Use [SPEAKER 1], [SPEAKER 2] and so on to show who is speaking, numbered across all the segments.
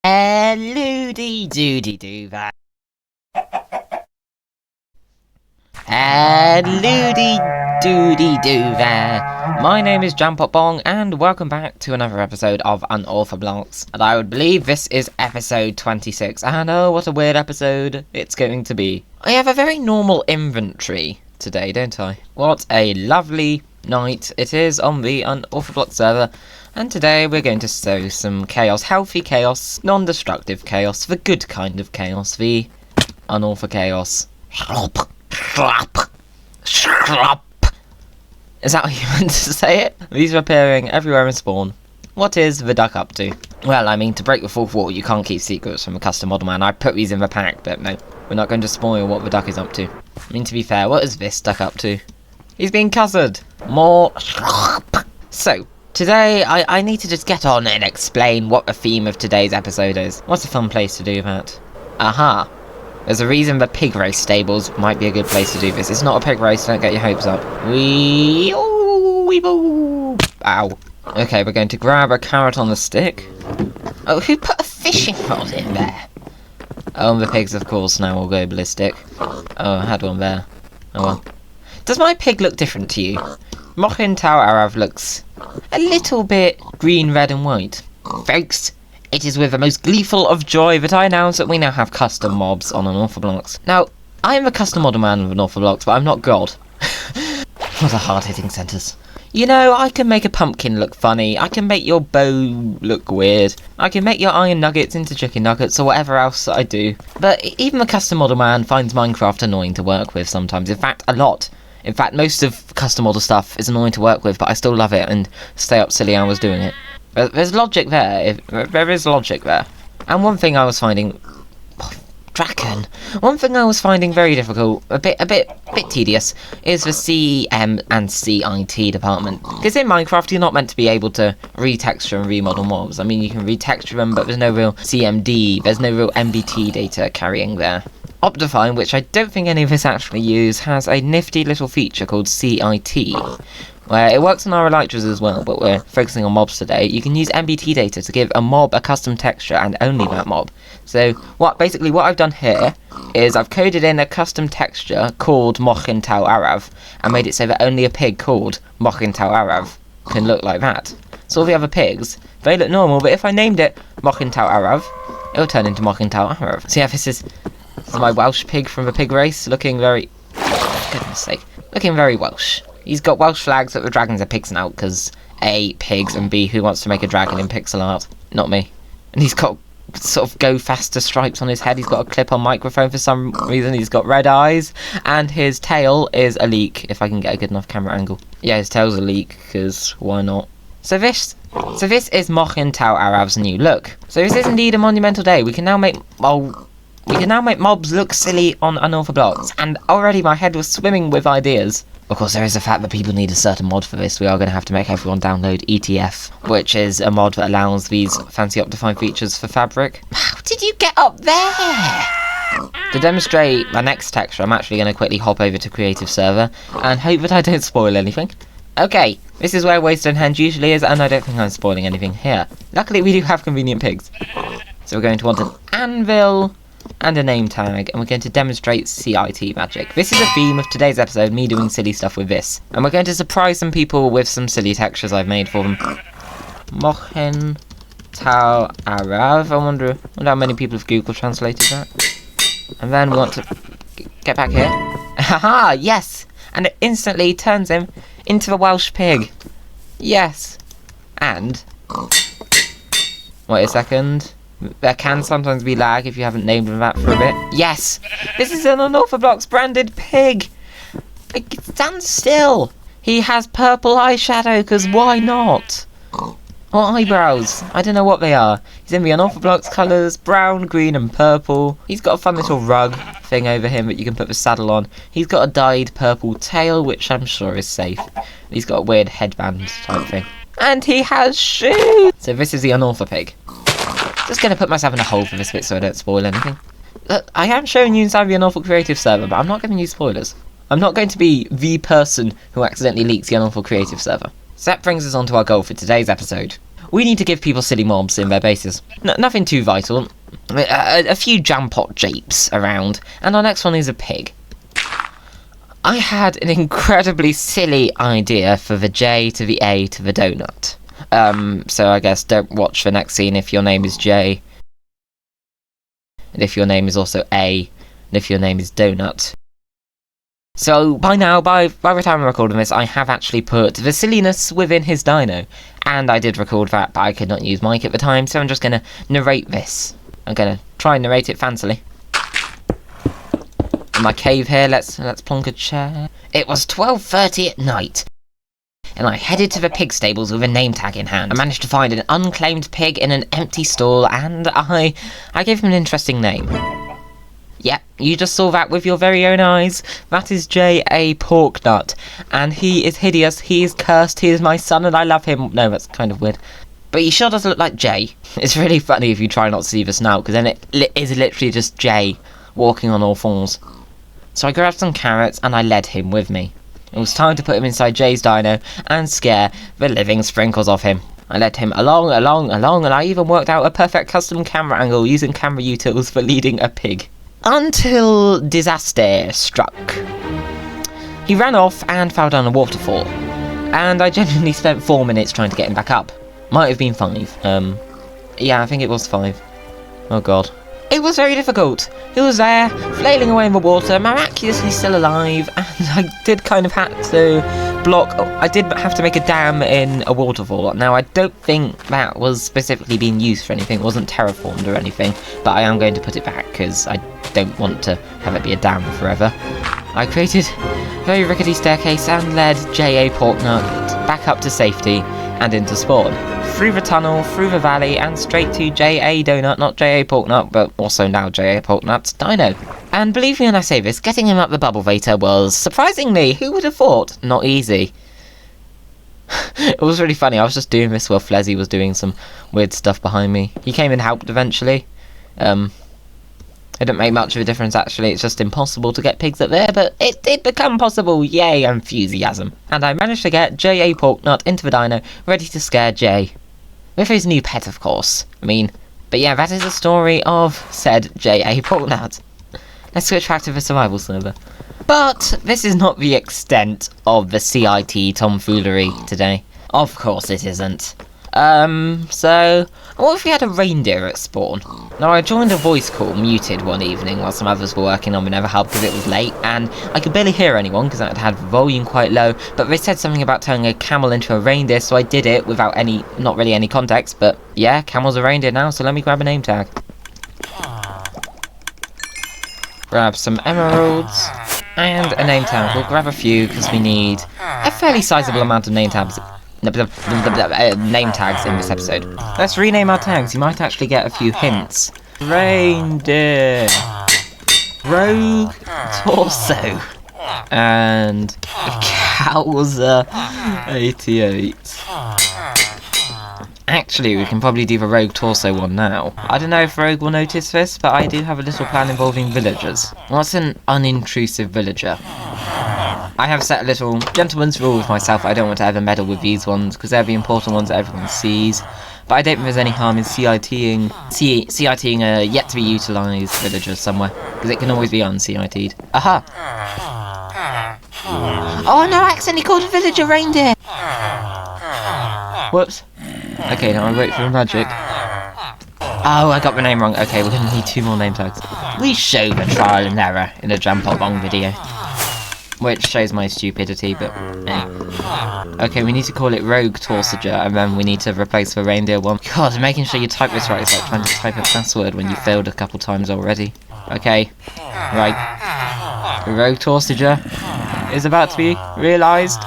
[SPEAKER 1] Helloody doody doo that. Helloody doody doo there. My name is JampottBong and welcome back to another episode of Unorthoblocks. And I would believe this is episode 26. And oh, what a weird episode it's going to be. I have a very normal inventory today, don't I? What a lovely night it is on the Unorthoblocks server. And today we're going to sow some chaos, healthy chaos, non-destructive chaos, the good kind of chaos, the unortho chaos. Shrop, shrop, shrop. Is that how you meant to say it? These are appearing everywhere in spawn. What is the duck up to? Well, I mean, to break the fourth wall, you can't keep secrets from a custom model man. I put these in the pack, but no, we're not going to spoil what the duck is up to. I mean, to be fair, what is this duck up to? He's being cussed. More shrop. So, today, I need to just get on and explain what the theme of today's episode is. What's a fun place to do that? Aha. There's a reason the pig race stables might be a good place to do this. It's not a pig race, don't get your hopes up. Ow. Okay, we're going to grab a carrot on the stick. Oh, who put a fishing rod in there? Oh, the pigs, of course, now will go ballistic. Oh, I had one there. Oh well. Does my pig look different to you? mcyt looks a little bit green, red and white. Folks, it is with the most gleeful of joy that I announce that we now have custom mobs on Unorthoblocks. Now, I am a custom model man of Unorthoblocks, but I'm not God. What a hard-hitting sentence. You know, I can make a pumpkin look funny, I can make your bow look weird, I can make your iron nuggets into chicken nuggets or whatever else I do. But even the custom model man finds Minecraft annoying to work with sometimes, in fact, a lot. In fact, most of custom model stuff is annoying to work with, but I still love it and stay up silly hours doing it. There's logic there. There is logic there. And one thing I was finding... Draken! One thing I was finding very difficult, a bit tedious, is the CM and CIT department. Because in Minecraft, you're not meant to be able to retexture and remodel mobs. I mean, you can retexture them, but there's no real CMD, there's no real MBT data carrying there. Optifine, which I don't think any of us actually use, has a nifty little feature called CIT, where it works on our elytras as well, but we're focusing on mobs today. You can use MBT data to give a mob a custom texture and only that mob. So what I've done here is I've coded in a custom texture called mcyt and made it so that only a pig called mcyt can look like that. So all the other pigs, they look normal, but if I named it mcyt it'll turn into mcyt. So yeah, this is my Welsh pig from the pig race, looking very... goodness sake. Looking very Welsh. He's got Welsh flags that the dragons are pigs now, because A, pigs, and B, who wants to make a dragon in pixel art? Not me. And he's got sort of go faster stripes on his head, he's got a clip-on microphone for some reason, he's got red eyes, and his tail is a leek, if I can get a good enough camera angle. Yeah, his tail's a leek, because why not? So this is mcyt's new look. So this is indeed a monumental day. We can now make mobs look silly on Unorthoblocks, and already my head was swimming with ideas. Of course, there is the fact that people need a certain mod for this. We are going to have to make everyone download ETF, which is a mod that allows these fancy Optifine features for fabric. How did you get up there? To demonstrate my next texture, I'm actually going to quickly hop over to Creative Server and hope that I don't spoil anything. Okay, this is where Wasted usually is, and I don't think I'm spoiling anything here. Luckily, we do have convenient pigs. So we're going to want an anvil and a name tag, and we're going to demonstrate CIT magic. This is the theme of today's episode, me doing silly stuff with this. And we're going to surprise some people with some silly textures I've made for them. mcyt. I wonder how many people have Google translated that. And then we want to get back here. Haha, yes! And it instantly turns him into a Welsh pig. Yes. And... wait a second. There can sometimes be lag if you haven't named that for a bit. Yes! This is an Unorthoblocks branded pig! Stand still! He has purple eyeshadow, because why not? Or eyebrows. I don't know what they are. He's in the Unorthoblocks colours, brown, green and purple. He's got a fun little rug thing over him that you can put the saddle on. He's got a dyed purple tail, which I'm sure is safe. He's got a weird headband type thing. And he has shoes! So this is the Unortho pig. Just going to put myself in a hole for this bit so I don't spoil anything. Look, I am showing you inside the Unortho Creative server, but I'm not giving you spoilers. I'm not going to be the person who accidentally leaks the Unortho Creative server. So that brings us on to our goal for today's episode. we need to give people silly mobs in their bases. Nothing too vital. A few Jampot japes around, and our next one is a pig. I had an incredibly silly idea for the J to the A to the donut. So I guess don't watch the next scene if your name is J, and if your name is also A, and if your name is Donut. So by now, by the time I'm recording this, I have actually put the silliness within his dino. And I did record that, but I could not use mic at the time, so I'm just going to narrate this. I'm going to try and narrate it fancily. In my cave here, let's plonk a chair. It was 12:30 at night, and I headed to the pig stables with a name tag in hand. I managed to find an unclaimed pig in an empty stall, and I gave him an interesting name. Yep, you just saw that with your very own eyes. That is J.A. Porknut, and he is hideous, he is cursed, he is my son, and I love him. No, that's kind of weird. But he sure does look like Jay. It's really funny if you try not to see the snout, because then it is literally just Jay walking on all fours. So I grabbed some carrots, and I led him with me. It was time to put him inside Jay's dino, and scare the living sprinkles off him. I led him along, and I even worked out a perfect custom camera angle using camera utils for leading a pig. Until disaster struck. He ran off and fell down a waterfall, and I genuinely spent 4 minutes trying to get him back up. Might have been 5. Yeah, I think it was 5. Oh god. It was very difficult. He was there, flailing away in the water, miraculously still alive, and I did kind of have to I did have to make a dam in a waterfall. Now, I don't think that was specifically being used for anything. It wasn't terraformed or anything, but I am going to put it back, because I don't want to have it be a dam forever. I created a very rickety staircase and led J.A. Porknut back up to safety and into spawn. Through the tunnel, through the valley, and straight to J.A. Donut, not J.A. Porknut, but also now J.A. Porknut's dino. And believe me when I say this, getting him up the bubble vator was, surprisingly, who would have thought, not easy. It was really funny. I was just doing this while Flezzy was doing some weird stuff behind me. He came and helped eventually. It didn't make much of a difference, actually. It's just impossible to get pigs up there, but it did become possible. Yay, enthusiasm. And I managed to get J.A. Porknut into the dino, ready to scare Jay. With his new pet, of course. But yeah, that is the story of said J.A. Porknut. Let's switch back to the survival server. But this is not the extent of the CIT tomfoolery today. Of course it isn't. So, what if we had a reindeer at spawn? Now, I joined a voice call muted one evening while some others were working on the Nether Hub because it was late, and I could barely hear anyone because I had the volume quite low, but they said something about turning a camel into a reindeer, so I did it without not really any context, but yeah, camel's a reindeer now, so let me grab a name tag. Grab some emeralds, and a name tag. We'll grab a few because we need a fairly sizable amount of name tags. Name tags in this episode. Let's rename our tags. You might actually get a few hints. Reindeer, Rogue Torso, and Cowser 88. Actually, we can probably do the Rogue Torso one now. I don't know if Rogue will notice this, but I do have a little plan involving villagers. What's an unintrusive villager? I have set a little gentleman's rule with myself. I don't want to ever meddle with these ones, because they're the important ones that everyone sees. But I don't think there's any harm in CITing a yet-to-be-utilised villager somewhere, because it can always be un-CIT'd. Aha! Oh no, I accidentally called a villager reindeer! Whoops. Okay, now I wait for the magic. Oh, I got the name wrong. Okay, we're going to need 2 more name tags. We show the trial and error in a JampottBong video. Which shows my stupidity, but okay, we need to call it Rogue Torsager, and then we need to replace the reindeer one. God, making sure you type this right is like trying to type a password when you failed a couple times already. Okay, right. The Rogue Torsager is about to be realised.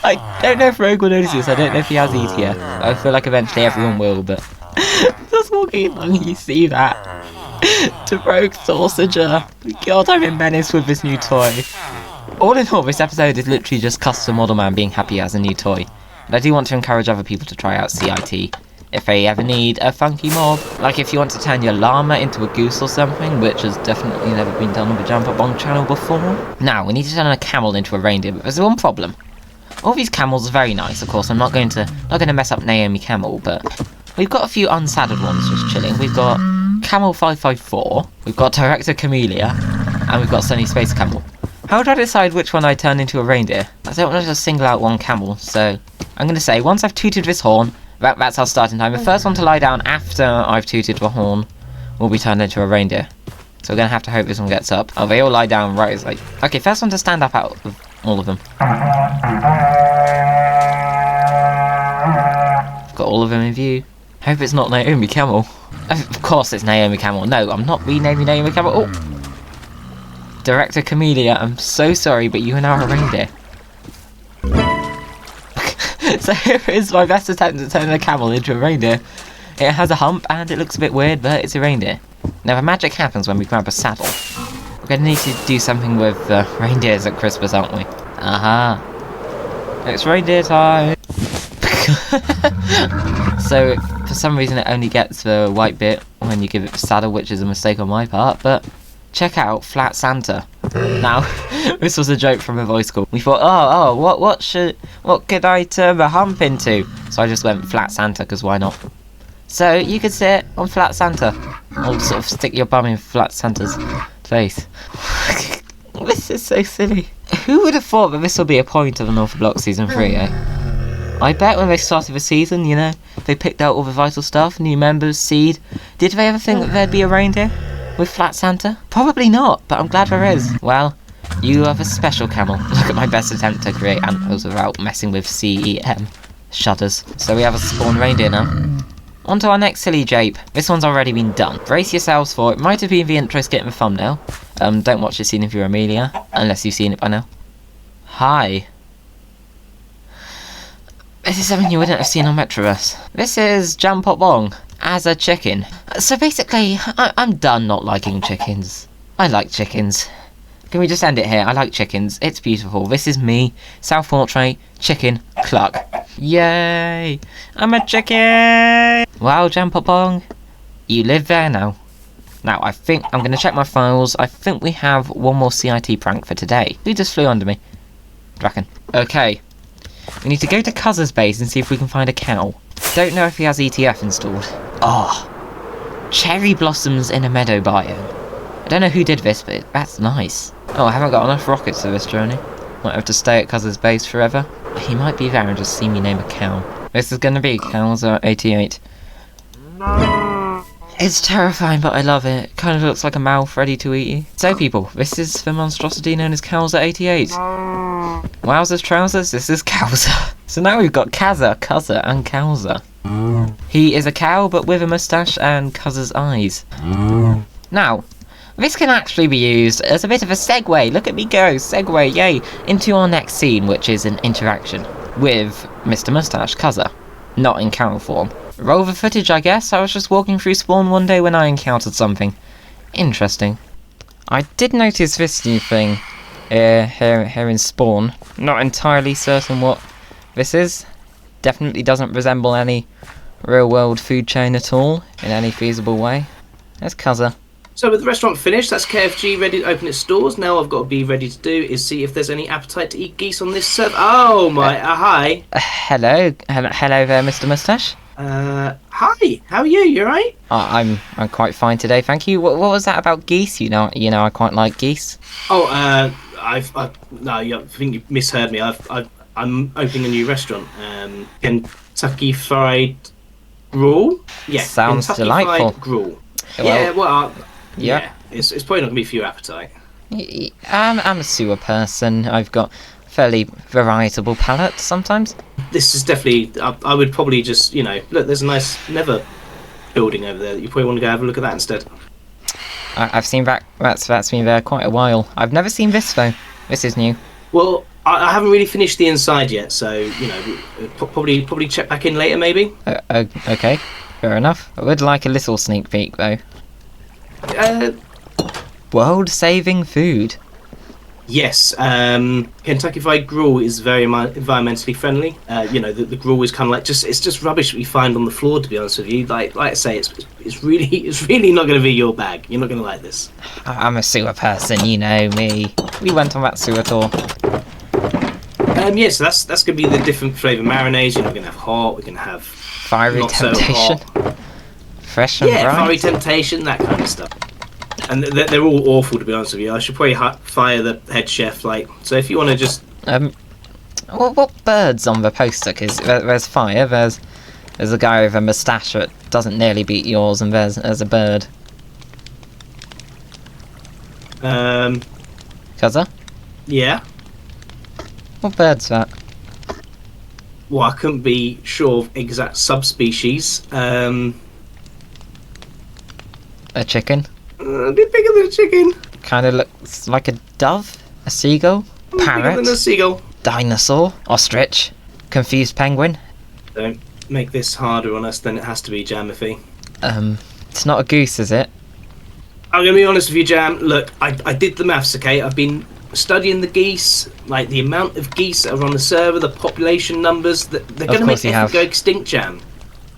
[SPEAKER 1] I don't know if Rogue will notice this. I don't know if he has ETF. I feel like eventually everyone will, but just walking along, you see that. To Rogue Torsager. God, I'm in menace with this new toy. All in all, this episode is literally just Custom Model Man being happy as a new toy. And I do want to encourage other people to try out CIT. if they ever need a funky mob. Like if you want to turn your llama into a goose or something, which has definitely never been done on the JampottBong channel before. Now, we need to turn a camel into a reindeer, but there's one problem. All these camels are very nice, of course. I'm not going to mess up Naomi Camel, but we've got a few unsaddled ones just chilling. We've got Camel 554, we've got Director Camellia, and we've got Sunny Space Camel. How do I decide which one I turn into a reindeer? I don't want to just single out one camel, so I'm going to say once I've tooted this horn, that's our starting time. The first one to lie down after I've tooted the horn will be turned into a reindeer. So we're going to have to hope this one gets up. Oh, they all lie down right as like... Okay, first one to stand up out of all of them. Got all of them in view. Hope it's not Naomi Camel. Of course it's Naomi Camel. No, I'm not renaming Naomi Camel. Oh! Director Camellia, I'm so sorry, but you are now a reindeer. So here is my best attempt at turning a camel into a reindeer. It has a hump and it looks a bit weird, but it's a reindeer. Now the magic happens when we grab a saddle. We're going to need to do something with reindeers at Christmas, aren't we? Aha! It's reindeer time! So for some reason it only gets the white bit when you give it the saddle, which is a mistake on my part, but check out Flat Santa. Now, this was a joke from a voice call. We thought, what could I turn the hump into? So I just went Flat Santa, because why not? So you could sit on Flat Santa, or sort of stick your bum in Flat Santa's face. This is so silly. Who would have thought that this would be a point of Unorthoblocks Season 3, eh? I bet when they started the season, you know, they picked out all the vital stuff, new members, seed. Did they ever think that there'd be a reindeer with Flat Santa? Probably not, but I'm glad there is. Well, you have a special camel. Look at my best attempt to create antlers without messing with CEM. Shudders. So we have a spawn reindeer now. On to our next silly jape. This one's already been done. Brace yourselves for it. Might have been the intro skit in the thumbnail. Don't watch the scene if you're Amelia, unless you've seen it by now. Hi. This is something you wouldn't have seen on Metroverse. This is JampottBong as a chicken. So basically, I'm done not liking chickens. I like chickens. Can we just end it here? I like chickens. It's beautiful. This is me. Self-portrait. Chicken. Cluck. Yay! I'm a chicken! Wow, JampottBong. You live there now. Now, I think I'm going to check my files. I think we have one more CIT prank for today. Who just flew under me? Reckon. Okay. We need to go to Cos's base and see if we can find a cow. Don't know if he has ETF installed. Oh. Cherry blossoms in a meadow biome. I don't know who did this, but that's nice. Oh, I haven't got enough rockets for this journey. Might have to stay at Cos's base forever. He might be there and just see me name a cow. This is gonna be cows 88. It's terrifying, but I love it. Kind of looks like a mouth ready to eat you. So people, this is the monstrosity known as Cowser 88. Wowzers trousers, this is Cowser. So now we've got Kazza, Cuzzer, and Cowser. He is a cow, but with a moustache and Cuzzer's eyes. Now, this can actually be used as a bit of a segue. Look at me go, segue, yay, into our next scene, which is an interaction with Mr Moustache, Cuzzer. Not in cow form. Roll the footage, I guess. I was just walking through spawn one day when I encountered something interesting. I did notice this new thing here in spawn. Not entirely certain what this is. Definitely doesn't resemble any real-world food chain at all in any feasible way. There's Cuzzer.
[SPEAKER 2] So with the restaurant finished, that's KFG ready to open its doors. Now I've got to be ready to do is see if there's any appetite to eat geese on this server. Oh my, hi.
[SPEAKER 1] Hello there, Mr Moustache.
[SPEAKER 2] Hi. How are you? You alright?
[SPEAKER 1] I'm quite fine today, thank you. What was that about geese? You know, I quite like geese.
[SPEAKER 2] Oh, no, I think you misheard me. I'm opening a new restaurant. Kentucky Fried Gruel. Yeah,
[SPEAKER 1] sounds
[SPEAKER 2] Kentucky
[SPEAKER 1] delightful.
[SPEAKER 2] Fried Gruel.
[SPEAKER 1] Well,
[SPEAKER 2] yeah. It's probably not gonna be for your appetite.
[SPEAKER 1] I'm a sewer person. I've got fairly varietable palate sometimes.
[SPEAKER 2] This is definitely. I would probably just, look. There's a nice Nether building over there. You probably want to go have a look at that instead.
[SPEAKER 1] I've seen that. That's been there quite a while. I've never seen this though. This is new.
[SPEAKER 2] Well, I haven't really finished the inside yet, so probably check back in later, maybe.
[SPEAKER 1] Okay, fair enough. I would like a little sneak peek though. World-saving food.
[SPEAKER 2] Yes, Kentucky Fried Gruel is very environmentally friendly. The gruel is kind of like it's just rubbish that we find on the floor. To be honest with you, like I say, it's really not going to be your bag. You're not going to like this.
[SPEAKER 1] I'm a sewer person, you know me. We went on that sewer tour.
[SPEAKER 2] So that's going to be the different flavour marinades. You're not going to have hot. We're going to have
[SPEAKER 1] Fiery
[SPEAKER 2] not
[SPEAKER 1] Temptation.
[SPEAKER 2] So hot.
[SPEAKER 1] Fresh and bright.
[SPEAKER 2] Fiery Temptation, that kind of stuff. And they're all awful, to be honest with you. I should probably fire the head chef. So if you want to just...
[SPEAKER 1] What bird's on the poster? Because there's fire, there's a guy with a moustache that doesn't nearly beat yours, and there's a bird. Cuzzer?
[SPEAKER 2] Yeah?
[SPEAKER 1] What bird's that?
[SPEAKER 2] Well, I couldn't be sure of exact subspecies.
[SPEAKER 1] A chicken?
[SPEAKER 2] A bit bigger than a chicken.
[SPEAKER 1] Kind of looks like a dove? A seagull? Parrot?
[SPEAKER 2] Bigger than a seagull.
[SPEAKER 1] Dinosaur? Ostrich? Confused penguin?
[SPEAKER 2] Don't make this harder on us than it has to be, Jamothy.
[SPEAKER 1] It's not a goose, is it?
[SPEAKER 2] I'm going to be honest with you, Jam. Look, I did the maths, okay? I've been studying the geese, like the amount of geese that are on the server, the population numbers. They're going to make everything go extinct, Jam.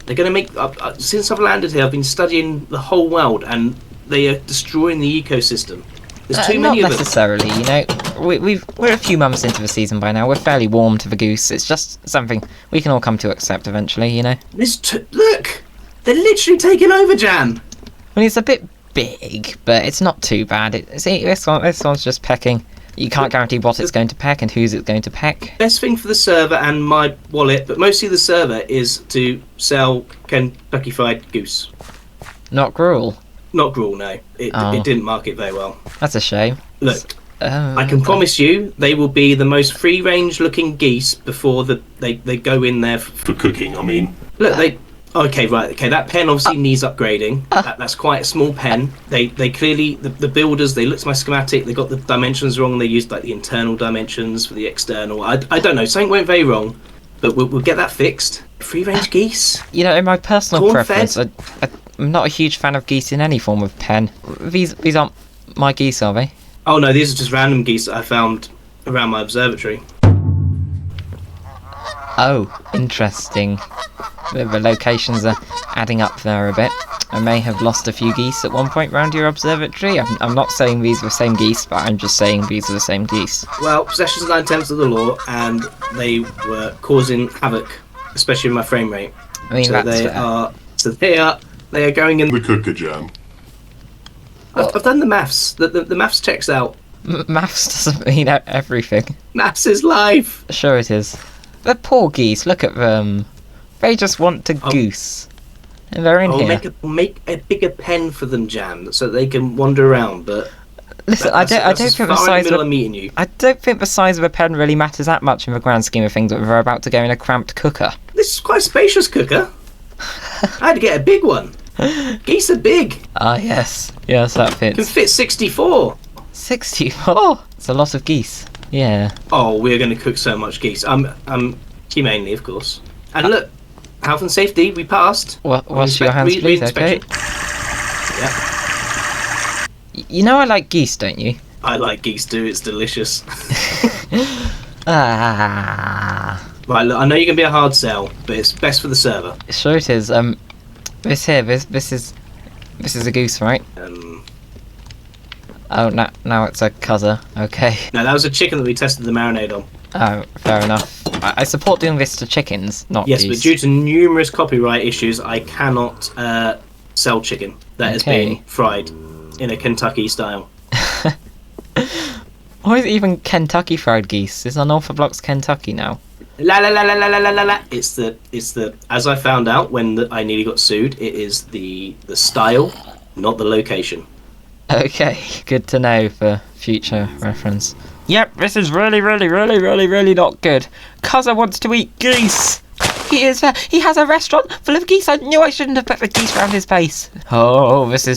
[SPEAKER 2] They're going to make... since I've landed here, I've been studying the whole world, and they are destroying the ecosystem. There's too many of them.
[SPEAKER 1] Not necessarily, you know. We're a few months into the season by now. We're fairly warm to the goose. It's just something we can all come to accept eventually, you know.
[SPEAKER 2] Look! They're literally taking over, Jam!
[SPEAKER 1] I mean, it's a bit big, but it's not too bad. This one's just pecking. You can't guarantee what it's going to peck and who's it's going to peck.
[SPEAKER 2] Best thing for the server and my wallet, but mostly the server, is to sell Kentucky Fried Goose.
[SPEAKER 1] Not gruel?
[SPEAKER 2] Not gruel, no. It didn't market very well.
[SPEAKER 1] That's a shame.
[SPEAKER 2] Look, I can promise you they will be the most free-range looking geese before they go in there for cooking, I mean. Look, Okay, that pen obviously needs upgrading. That's quite a small pen. They clearly, the builders, they looked at my schematic, they got the dimensions wrong, they used like the internal dimensions for the external. I don't know, something went very wrong, but we'll get that fixed. Free-range geese.
[SPEAKER 1] You know, in my personal preference,
[SPEAKER 2] Corn-fed.
[SPEAKER 1] I'm not a huge fan of geese in any form of pen. These aren't my geese, are they?
[SPEAKER 2] Oh no, these are just random geese that I found around my observatory.
[SPEAKER 1] Oh, interesting. The locations are adding up there a bit. I may have lost a few geese at one point round your observatory. I'm not saying these are the same geese, but I'm just saying these are the same geese.
[SPEAKER 2] Well, possession's 9/10 of the law, and they were causing havoc, especially with my frame rate.
[SPEAKER 1] I mean,
[SPEAKER 2] So they are going in
[SPEAKER 3] The cooker jam.
[SPEAKER 2] I've done the maths. The maths checks out.
[SPEAKER 1] Maths doesn't mean everything.
[SPEAKER 2] Maths is life.
[SPEAKER 1] Sure it is. The poor geese, look at them. They just want to goose. And they're in here.
[SPEAKER 2] Make a bigger pen for them, Jam, so they can wander around, but...
[SPEAKER 1] Listen, I don't think the size of
[SPEAKER 2] meeting you.
[SPEAKER 1] I don't think the size of a pen really matters that much in the grand scheme of things, but we're about to go in a cramped cooker.
[SPEAKER 2] This is quite a spacious cooker. I had to get a big one. Geese are big.
[SPEAKER 1] Ah, yes. Yes, that fits.
[SPEAKER 2] Can fit 64.
[SPEAKER 1] 64? It's a lot of geese. Yeah.
[SPEAKER 2] Oh, we're going to cook so much geese. Humanely, of course. And look, health and safety, we passed.
[SPEAKER 1] Wash your hands, please, okay?
[SPEAKER 2] Yeah.
[SPEAKER 1] You know I like geese, don't you?
[SPEAKER 2] I like geese too, it's delicious.
[SPEAKER 1] Ah.
[SPEAKER 2] Right, look, I know you can be a hard sell, but it's best for the server.
[SPEAKER 1] Sure it is. This is a goose, right? Oh, now it's a cuzzer. Okay.
[SPEAKER 2] No, that was a chicken that we tested the marinade on.
[SPEAKER 1] Oh, fair enough. I support doing this to chickens, not
[SPEAKER 2] Yes,
[SPEAKER 1] geese.
[SPEAKER 2] but due to numerous copyright issues, I cannot sell chicken that has been fried in a Kentucky style.
[SPEAKER 1] Why is it even Kentucky fried geese? It's Unorthoblocks Kentucky now.
[SPEAKER 2] La la la la la la la la la. It's the as I found out when I nearly got sued. It is the style, not the location.
[SPEAKER 1] Okay, good to know for future reference. Yep, this is really not good. Cuzzer wants to eat geese. He has a restaurant full of geese. I knew I shouldn't have put the geese around his face. Oh, it's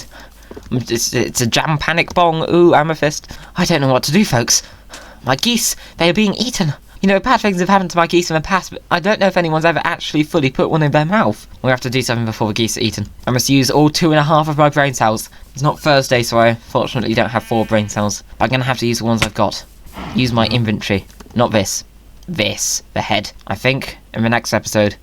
[SPEAKER 1] a jam panic bong. Ooh, amethyst. I don't know what to do, folks. My geese, they are being eaten. You know, bad things have happened to my geese in the past, but I don't know if anyone's ever actually fully put one in their mouth. We have to do something before the geese are eaten. I must use all 2.5 of my brain cells. It's not Thursday, so I fortunately don't have 4 brain cells. But I'm going to have to use the ones I've got. use my inventory. Not this. This. The head. I think in the next episode,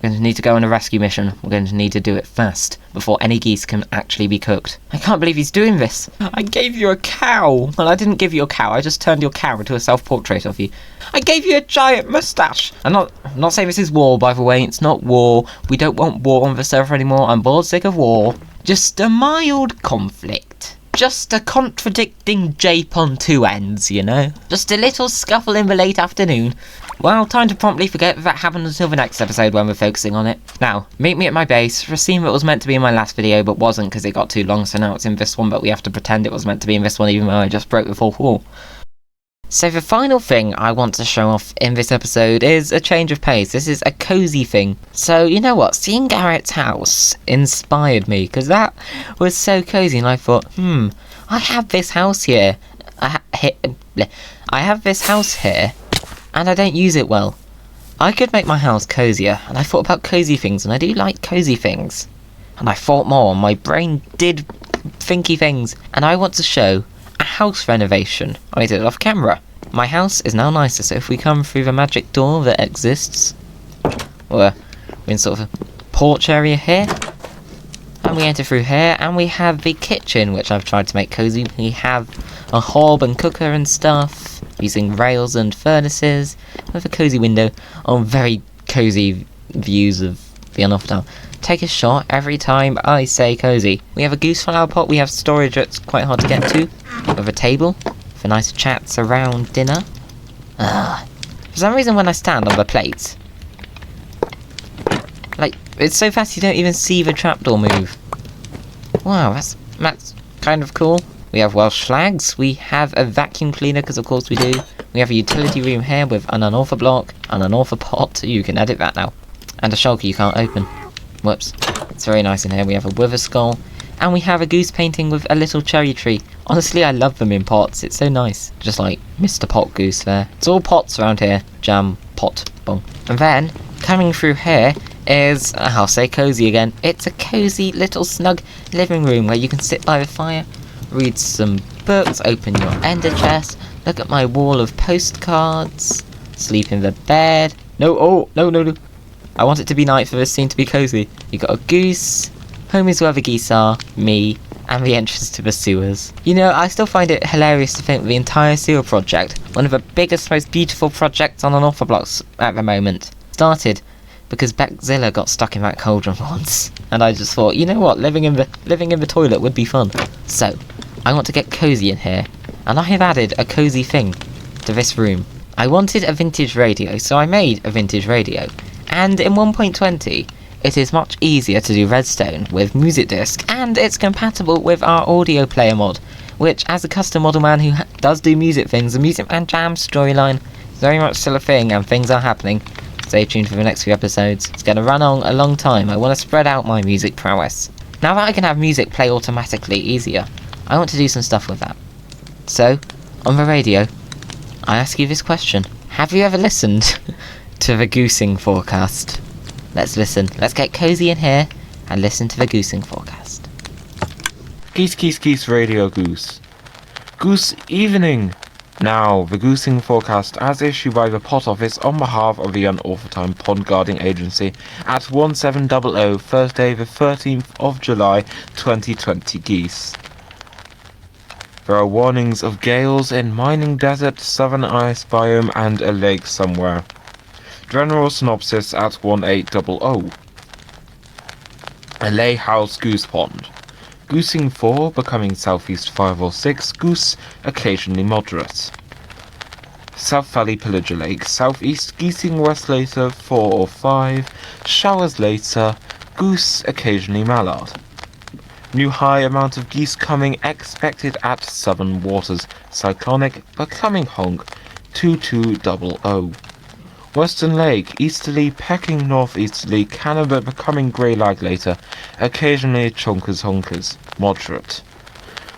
[SPEAKER 1] we're going to need to go on a rescue mission. We're going to need to do it fast, before any geese can actually be cooked. I can't believe he's doing this. I gave you a cow. Well, I didn't give you a cow. I just turned your cow into a self-portrait of you. I gave you a giant moustache. I'm not saying this is war, by the way. It's not war. We don't want war on the server anymore. I'm bored sick of war. Just a mild conflict. Just a contradicting jape on two ends, you know? Just a little scuffle in the late afternoon. Well, time to promptly forget that happened until the next episode when we're focusing on it. Now, meet me at my base for a scene that was meant to be in my last video but wasn't because it got too long, so now it's in this one, but we have to pretend it was meant to be in this one even though I just broke the fourth wall. So the final thing I want to show off in this episode is a change of pace. This is a cozy thing. So, you know what? Seeing Garrett's house inspired me, because that was so cozy, and I thought, I have this house here. I have this house here, and I don't use it well. I could make my house cozier, and I thought about cozy things, and I do like cozy things. And I thought more, and my brain did thinky things, and I want to show a house renovation. I did it off camera. My house is now nicer, so if we come through the magic door that exists, we're in sort of a porch area here, and we enter through here, and we have the kitchen, which I've tried to make cozy. We have a hob and cooker and stuff, using rails and furnaces, with a cozy window, on very cozy views of the Unorthopeople. Take a shot every time I say cozy. We have a goose flower pot, we have storage that's quite hard to get to, with a table, for nice chats around dinner. For some reason when I stand on the plates, like, it's so fast you don't even see the trapdoor move. Wow, that's kind of cool. We have Welsh flags, we have a vacuum cleaner, because of course we do. We have a utility room here with an Unorthoblock, an Unorthopot, you can edit that now, and a shulker you can't open. Whoops. It's very nice in here. We have a wither skull, and we have a goose painting with a little cherry tree. Honestly, I love them in pots. It's so nice. Just like Mr. Pot Goose there. It's all pots around here. JampottBong. And then, coming through here is, I'll say cozy again. It's a cozy little snug living room where you can sit by the fire, read some books, open your ender chest, look at my wall of postcards, sleep in the bed. No. I want it to be night for this scene to be cozy. You got a goose, home is where the geese are, me, and the entrance to the sewers. You know, I still find it hilarious to think that the entire sewer project, one of the biggest, most beautiful projects on Unorthoblocks at the moment, started because Beckzilla got stuck in that cauldron once. And I just thought, you know what, living in the toilet would be fun. So, I want to get cozy in here, and I have added a cozy thing to this room. I wanted a vintage radio, so I made a vintage radio. And in 1.20, it is much easier to do redstone with music disc, and it's compatible with our audio player mod, which, as a custom model man who does do music things, the Music Man Jam storyline is very much still a thing, and things are happening. Stay tuned for the next few episodes. It's going to run on a long time. I want to spread out my music prowess. Now that I can have music play automatically easier, I want to do some stuff with that. So, on the radio, I ask you this question. Have you ever listened to the Goosing Forecast? Let's listen. Let's get cozy in here and listen to the Goosing Forecast.
[SPEAKER 3] Geese, radio goose. Goose evening. Now, the Goosing Forecast as issued by the Pot Office on behalf of the Unorthopeople Pond Guarding Agency at 1700 Thursday the 13th of July 2020 geese. There are warnings of gales in mining desert, southern ice biome and a lake somewhere. General synopsis at 1800. A lay house goose pond. Goosing 4 becoming southeast 5 or 6, goose occasionally moderate. South Valley Pillager Lake, southeast geesing west later 4 or 5, showers later, goose occasionally mallard. New high amount of geese coming expected at southern waters, cyclonic becoming honk 2200. Western Lake, easterly pecking northeasterly, Canada becoming grey lag later, occasionally chonkers honkers, moderate.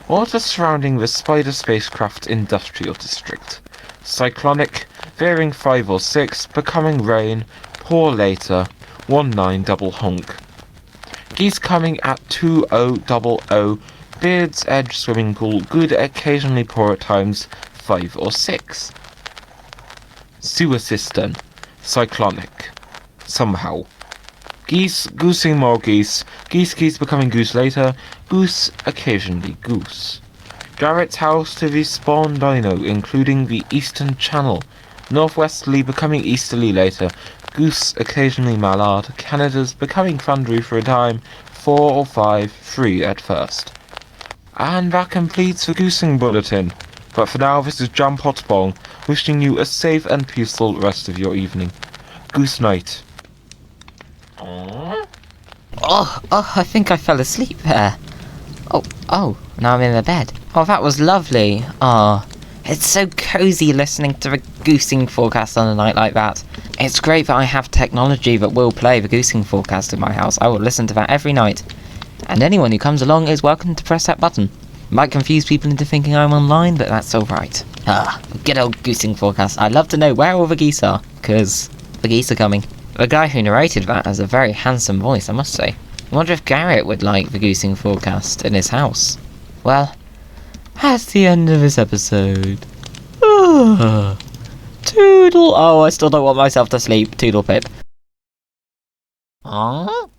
[SPEAKER 3] Water surrounding the Spider Spacecraft Industrial District. Cyclonic, veering 5 or 6, becoming rain, pour later, 19 double honk. Geese coming at 2000, Beard's Edge swimming pool, good occasionally poor at times, 5 or 6. Sewer cistern. Cyclonic. Somehow. Geese, goosing more geese. Geese becoming goose later. Goose, occasionally goose. Garrett's house to the spawn dino, including the eastern channel. Northwesterly becoming easterly later. Goose, occasionally mallard. Canada's becoming thundery for a time. 4 or 5, 3 at first. And that completes the goosing bulletin. But for now, this is JampottBong, wishing you a safe and peaceful rest of your evening. Goose night.
[SPEAKER 1] Oh, I think I fell asleep there. Oh, now I'm in the bed. Oh, that was lovely. It's so cozy listening to the Goosing Forecast on a night like that. It's great that I have technology that will play the Goosing Forecast in my house. I will listen to that every night. And anyone who comes along is welcome to press that button. Might confuse people into thinking I'm online, but that's alright. Good old Goosing Forecast. I'd love to know where all the geese are, because the geese are coming. The guy who narrated that has a very handsome voice, I must say. I wonder if Garrett would like the Goosing Forecast in his house. Well, that's the end of this episode. Toodle. Oh, I still don't want myself to sleep. Toodlepip. Aww.